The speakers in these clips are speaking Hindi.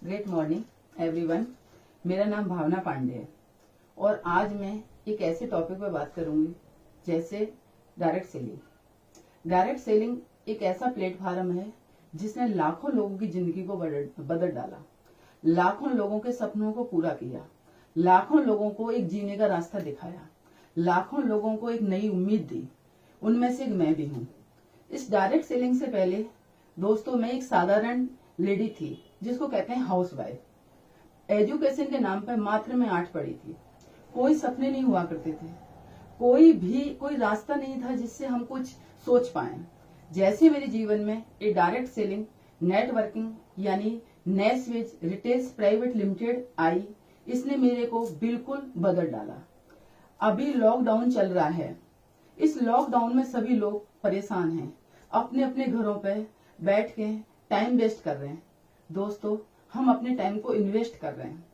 Great morning everyone. मेरा नाम भावना पांडे है और आज मैं एक ऐसे टॉपिक पर बात करूंगी जैसे डायरेक्ट सेलिंग। डायरेक्ट सेलिंग एक ऐसा प्लेटफॉर्म है जिसने लाखों लोगों की जिंदगी को बदल डाला, लाखों लोगों के सपनों को पूरा किया, लाखों लोगों को एक जीने का रास्ता दिखाया, लाखों लोगों को एक नई उम्मीद दी। उनमें से एक मैं भी हूँ। इस डायरेक्ट सेलिंग से पहले दोस्तों मैं एक साधारण लेडी थी जिसको कहते हैं हाउस वाइफ। एजुकेशन के नाम पर मात्र मैं 8 पढ़ी थी। कोई सपने नहीं हुआ करते थे, कोई रास्ता नहीं था जिससे हम कुछ सोच पाए। जैसे मेरे जीवन में ये डायरेक्ट सेलिंग नेटवर्किंग यानी नेस्विच रिटेल्स प्राइवेट लिमिटेड आई, इसने मेरे को बिल्कुल बदल डाला। अभी लॉकडाउन चल रहा है। इस लॉकडाउन में सभी लोग परेशान हैं, अपने अपने घरों पे बैठ के टाइम वेस्ट कर रहे हैं। दोस्तों हम अपने टाइम को इन्वेस्ट कर रहे हैं।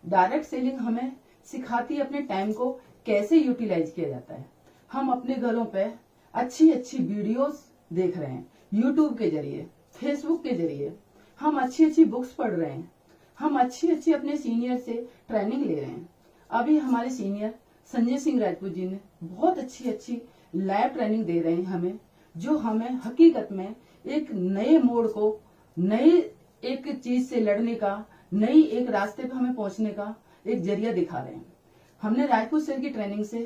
डायरेक्ट सेलिंग हमें सिखाती है अपने टाइम को कैसे यूटिलाइज किया जाता है। हम अपने घरों पे अच्छी अच्छी वीडियोस देख रहे हैं, यूट्यूब के जरिए, फेसबुक के जरिए। हम अच्छी अच्छी बुक्स पढ़ रहे हैं, हम अच्छी अच्छी अपने सीनियर से ट्रेनिंग ले रहे हैं। अभी हमारे सीनियर संजय सिंह राजपूत जी ने बहुत अच्छी अच्छी लाइव ट्रेनिंग दे रहे हैं हमें, जो हमें हकीकत में एक नए मोड़ को, नए एक चीज से लड़ने का, नई एक रास्ते पे हमें पहुंचने का एक जरिया दिखा रहे हैं। हमने राजपूत सर की ट्रेनिंग से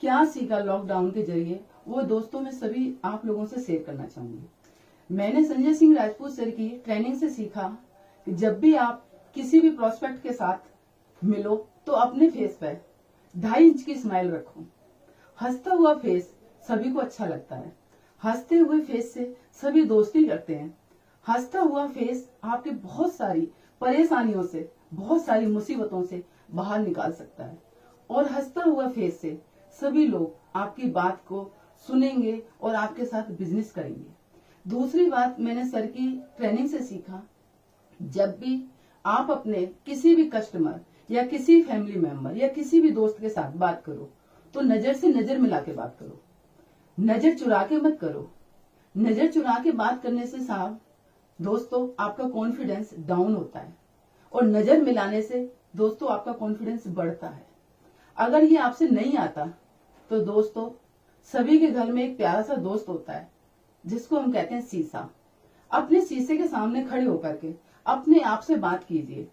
क्या सीखा लॉकडाउन के जरिए, वो दोस्तों मैं सभी आप लोगों से शेयर करना चाहूंगी। मैंने संजय सिंह राजपूत सर की ट्रेनिंग से सीखा कि जब भी आप किसी भी प्रोस्पेक्ट के साथ मिलो तो अपने फेस पे 2.5 इंच की स्माइल रखो। हंसता हुआ फेस सभी को अच्छा लगता है। हंसते हुए फेस से सभी दोस्ती करते हैं। हंसता हुआ फेस आपकी बहुत सारी परेशानियों से, बहुत सारी मुसीबतों से बाहर निकाल सकता है। और हंसता हुआ फेस से सभी लोग आपकी बात को सुनेंगे और आपके साथ बिजनेस करेंगे। दूसरी बात मैंने सर की ट्रेनिंग से सीखा, जब भी आप अपने किसी भी कस्टमर या किसी फैमिली मेंबर या किसी भी दोस्त के साथ बात करो तो नजर से नजर मिला के बात करो, नजर चुरा के मत करो। नजर चुरा के बात करने से साहब दोस्तों आपका कॉन्फिडेंस डाउन होता है और नजर मिलाने से दोस्तों आपका कॉन्फिडेंस बढ़ता है। अगर ये आपसे नहीं आता तो दोस्तों सभी के घर में एक प्यारा सा दोस्त होता है जिसको हम कहते हैं शीशा। अपने शीशे के सामने खड़े होकर के अपने आप से बात कीजिए,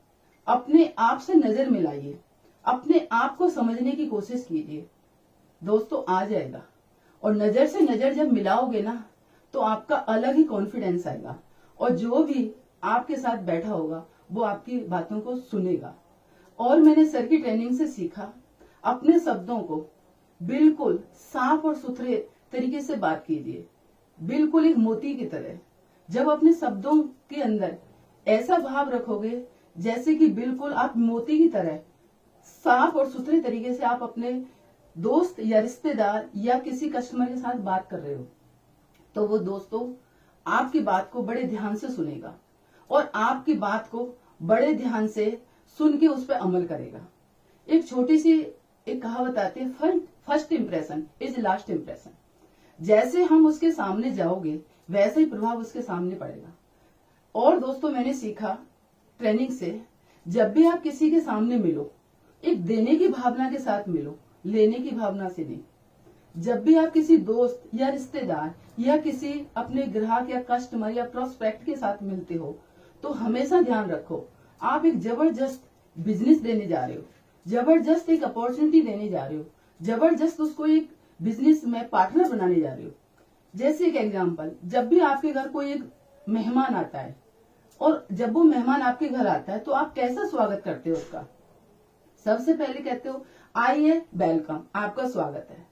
अपने आप से नजर मिलाइए, अपने आप को समझने की कोशिश कीजिए। दोस्तों आ जाएगा। और नजर से नजर जब मिलाओगे ना तो आपका अलग ही कॉन्फिडेंस आएगा और जो भी आपके साथ बैठा होगा वो आपकी बातों को सुनेगा। और मैंने सर की ट्रेनिंग से सीखा, अपने शब्दों को बिल्कुल साफ और सुथरे तरीके से बात कीजिए, बिल्कुल एक मोती की तरह। जब अपने शब्दों के अंदर ऐसा भाव रखोगे जैसे कि बिल्कुल आप मोती की तरह साफ और सुथरे तरीके से आप अपने दोस्त या रिश्तेदार या किसी कस्टमर के साथ बात कर रहे हो, तो वो दोस्तों आपकी बात को बड़े ध्यान से सुनेगा और आपकी बात को बड़े ध्यान से सुन के उस पर अमल करेगा। एक छोटी सी एक कहावत आती है, first impression is last impression. जैसे हम उसके सामने जाओगे वैसे ही प्रभाव उसके सामने पड़ेगा। और दोस्तों मैंने सीखा ट्रेनिंग से, जब भी आप किसी के सामने मिलो एक देने की भावना के साथ मिलो, लेने की भावना से नहीं। जब भी आप किसी दोस्त या रिश्तेदार या किसी अपने ग्राहक या कस्टमर या प्रोस्पेक्ट के साथ मिलते हो तो हमेशा ध्यान रखो आप एक जबरदस्त बिजनेस देने जा रहे हो, जबरदस्त एक अपॉर्चुनिटी देने जा रहे हो, जबरदस्त उसको एक बिजनेस में पार्टनर बनाने जा रहे हो। जैसे एक एग्जांपल, जब भी आपके घर कोई एक मेहमान आता है और जब वो मेहमान आपके घर आता है तो आप कैसा स्वागत करते हो उसका? सबसे पहले कहते हो आइए, वेलकम, आपका स्वागत है।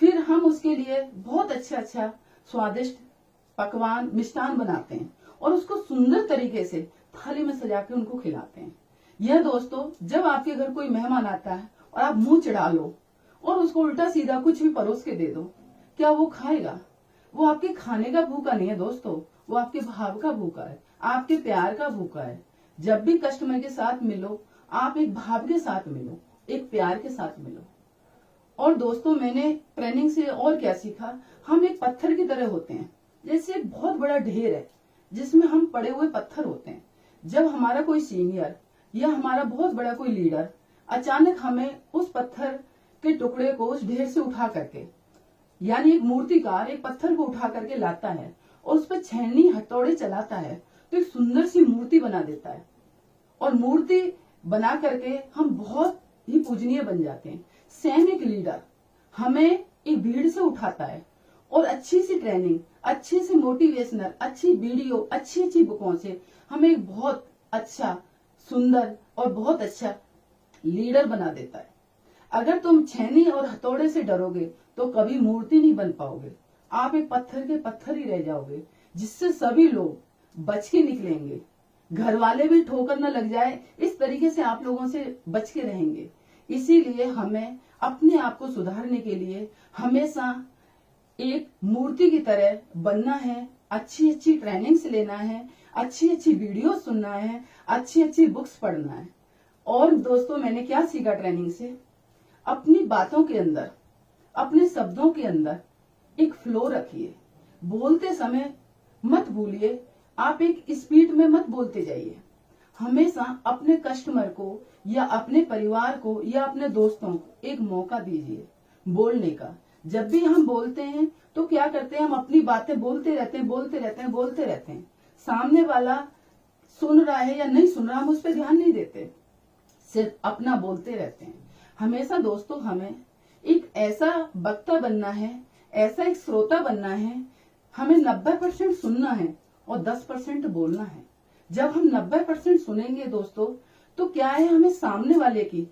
फिर हम उसके लिए बहुत अच्छा स्वादिष्ट पकवान मिष्ठान बनाते हैं और उसको सुंदर तरीके से थाली में सजा के उनको खिलाते हैं। यह दोस्तों जब आपके घर कोई मेहमान आता है और आप मुंह चढ़ा लो और उसको उल्टा सीधा कुछ भी परोस के दे दो, क्या वो खाएगा? वो आपके खाने का भूखा नहीं है दोस्तों, वो आपके भाव का भूखा है, आपके प्यार का भूखा है। जब भी कस्टमर के साथ मिलो आप एक भाव के साथ मिलो, एक प्यार के साथ मिलो। और दोस्तों मैंने ट्रेनिंग से और क्या सीखा, हम एक पत्थर की तरह होते हैं। जैसे एक बहुत बड़ा ढेर है जिसमें हम पड़े हुए पत्थर होते हैं। जब हमारा कोई सीनियर या हमारा बहुत बड़ा कोई लीडर अचानक हमें उस पत्थर के टुकड़े को उस ढेर से उठा करके, यानी एक मूर्तिकार एक पत्थर को उठा करके लाता है और उस पर छेनी हथौड़े चलाता है तो एक सुंदर सी मूर्ति बना देता है, और मूर्ति बना करके हम बहुत ही पूजनीय बन जाते हैं। सेम एक लीडर हमें एक भीड़ से उठाता है और अच्छी सी ट्रेनिंग, अच्छे से मोटिवेशनल, अच्छी वीडियो, अच्छी अच्छी बुकों से हमें एक बहुत अच्छा, सुंदर और बहुत अच्छा लीडर बना देता है। अगर तुम छेनी और हथौड़े से डरोगे तो कभी मूर्ति नहीं बन पाओगे, आप एक पत्थर के पत्थर ही रह जाओगे, जिससे सभी लोग बच के निकलेंगे। घर वाले भी ठोकर न लग जाए, इस तरीके से आप लोगों से बच के रहेंगे। इसीलिए हमें अपने आप को सुधारने के लिए हमेशा एक मूर्ति की तरह बनना है, अच्छी अच्छी ट्रेनिंग्स लेना है, अच्छी अच्छी वीडियो सुनना है, अच्छी अच्छी बुक्स पढ़ना है। और दोस्तों, मैंने क्या सीखा ट्रेनिंग से? अपनी बातों के अंदर, अपने शब्दों के अंदर एक फ्लो रखिए। बोलते समय मत भूलिए, आप एक स्पीड में मत बोलते जाइए। हमेशा अपने कस्टमर को या अपने परिवार को या अपने दोस्तों को एक मौका दीजिए बोलने का। जब भी हम बोलते हैं तो क्या करते हैं, हम अपनी बातें बोलते रहते हैं। सामने वाला सुन रहा है या नहीं सुन रहा, हम उस पर ध्यान नहीं देते, सिर्फ अपना बोलते रहते हैं। हमेशा दोस्तों हमें एक ऐसा वक्ता बनना है, ऐसा एक श्रोता बनना है। हमें 90% सुनना है और 10% बोलना है। जब हम 90% सुनेंगे दोस्तों, तो क्या है, हमें सामने वाले की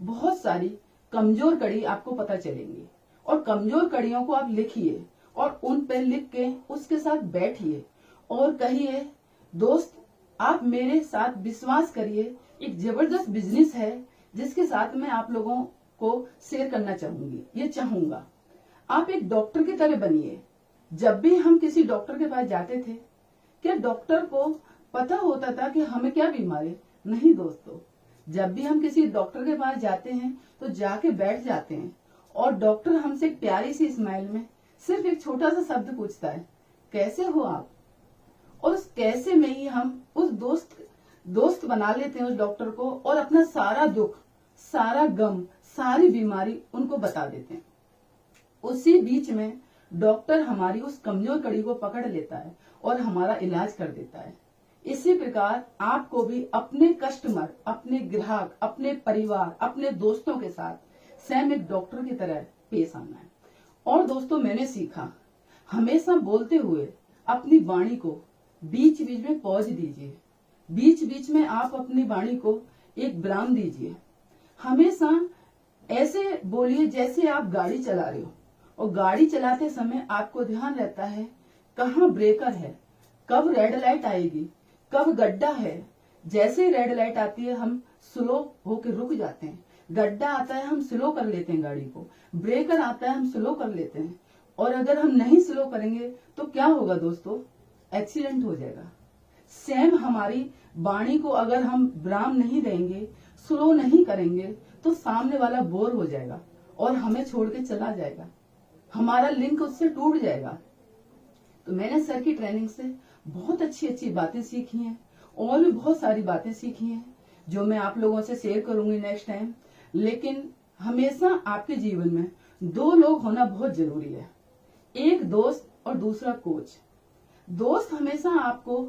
बहुत सारी कमजोर कड़ी आपको पता चलेंगी, और कमजोर कड़ियों को आप लिखिए और उन पे लिख के उसके साथ बैठिए और कहिए, दोस्त आप मेरे साथ विश्वास करिए, एक जबरदस्त बिजनेस है जिसके साथ मैं आप लोगों को शेयर करना चाहूंगा। आप एक डॉक्टर की तरह बनिए। जब भी हम किसी डॉक्टर के पास जाते थे, क्या डॉक्टर को पता होता था कि हमें क्या बीमारी? नहीं दोस्तों, जब भी हम किसी डॉक्टर के पास जाते हैं तो जाके बैठ जाते हैं और डॉक्टर हमसे एक प्यारी सी स्माइल में सिर्फ एक छोटा सा शब्द पूछता है, कैसे हो आप? और उस कैसे में ही हम उस दोस्त बना लेते हैं उस डॉक्टर को, और अपना सारा दुख, सारा गम, सारी बीमारी उनको बता देते हैं। उसी बीच में डॉक्टर हमारी उस कमजोर कड़ी को पकड़ लेता है और हमारा इलाज कर देता है। इसी प्रकार आपको भी अपने कस्टमर, अपने ग्राहक, अपने परिवार, अपने दोस्तों के साथ सेम एक डॉक्टर की तरह पेश आना है। और दोस्तों, मैंने सीखा, हमेशा बोलते हुए अपनी वाणी को बीच बीच में पॉज दीजिए। बीच बीच में आप अपनी वाणी को एक विराम दीजिए। हमेशा ऐसे बोलिए जैसे आप गाड़ी चला रहे हो, और गाड़ी चलाते समय आपको ध्यान रहता है कहाँ ब्रेकर है, कब रेड लाइट आएगी, कब गड्ढा है। जैसे रेड लाइट आती है हम स्लो होकर रुक जाते हैं, गड्ढा आता है हम स्लो कर लेते हैं गाड़ी को, ब्रेकर आता है हम स्लो कर लेते हैं। और अगर हम नहीं स्लो करेंगे तो क्या होगा दोस्तों? एक्सीडेंट हो जाएगा। सेम हमारी वाणी को अगर हम विराम नहीं देंगे, स्लो नहीं करेंगे, तो सामने वाला बोर हो जाएगा और हमें छोड़ के चला जाएगा, हमारा लिंक उससे टूट जाएगा। तो मैंने सर की ट्रेनिंग से बहुत अच्छी अच्छी बातें सीखी हैं, और भी बहुत सारी बातें सीखी हैं जो मैं आप लोगों से शेयर करूंगी नेक्स्ट टाइम। लेकिन हमेशा आपके जीवन में दो लोग होना बहुत जरूरी है, एक दोस्त और दूसरा कोच। दोस्त हमेशा आपको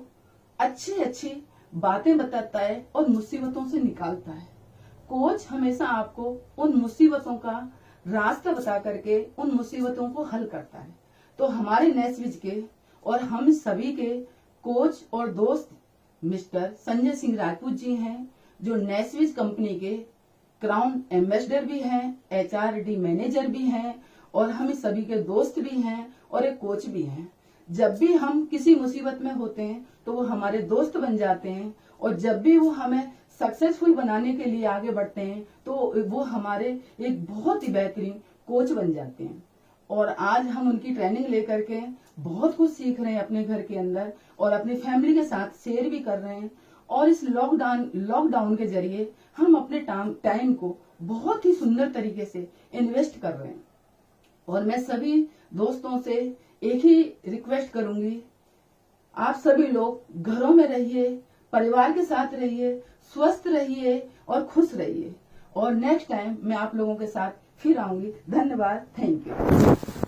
अच्छी अच्छी बातें बताता है और मुसीबतों से निकालता है। कोच हमेशा आपको उन मुसीबतों का रास्ता बता करके उन मुसीबतों को हल करता है। तो हमारे नेस्विज के और हम सभी के कोच और दोस्त मिस्टर संजय सिंह राजपूत जी हैं, जो नेस्विज कंपनी के क्राउन एम्बेसडर भी हैं, HRD मैनेजर भी हैं, और हम सभी के दोस्त भी हैं और एक कोच भी हैं। जब भी हम किसी मुसीबत में होते हैं तो वो हमारे दोस्त बन जाते हैं, और जब भी वो हमें सक्सेसफुल बनाने के लिए आगे बढ़ते हैं तो वो हमारे एक बहुत ही बेहतरीन कोच बन जाते हैं। और आज हम उनकी ट्रेनिंग लेकर के बहुत कुछ सीख रहे हैं अपने घर के अंदर, और अपनी फैमिली के साथ शेयर भी कर रहे हैं। और इस लॉकडाउन के जरिए हम अपने टाइम को बहुत ही सुंदर तरीके से इन्वेस्ट कर रहे हैं। और मैं सभी दोस्तों से एक ही रिक्वेस्ट करूंगी, आप सभी लोग घरों में रहिए, परिवार के साथ रहिए, स्वस्थ रहिए और खुश रहिए। और नेक्स्ट टाइम मैं आप लोगों के साथ फिर आऊंगी। धन्यवाद, थैंक यू।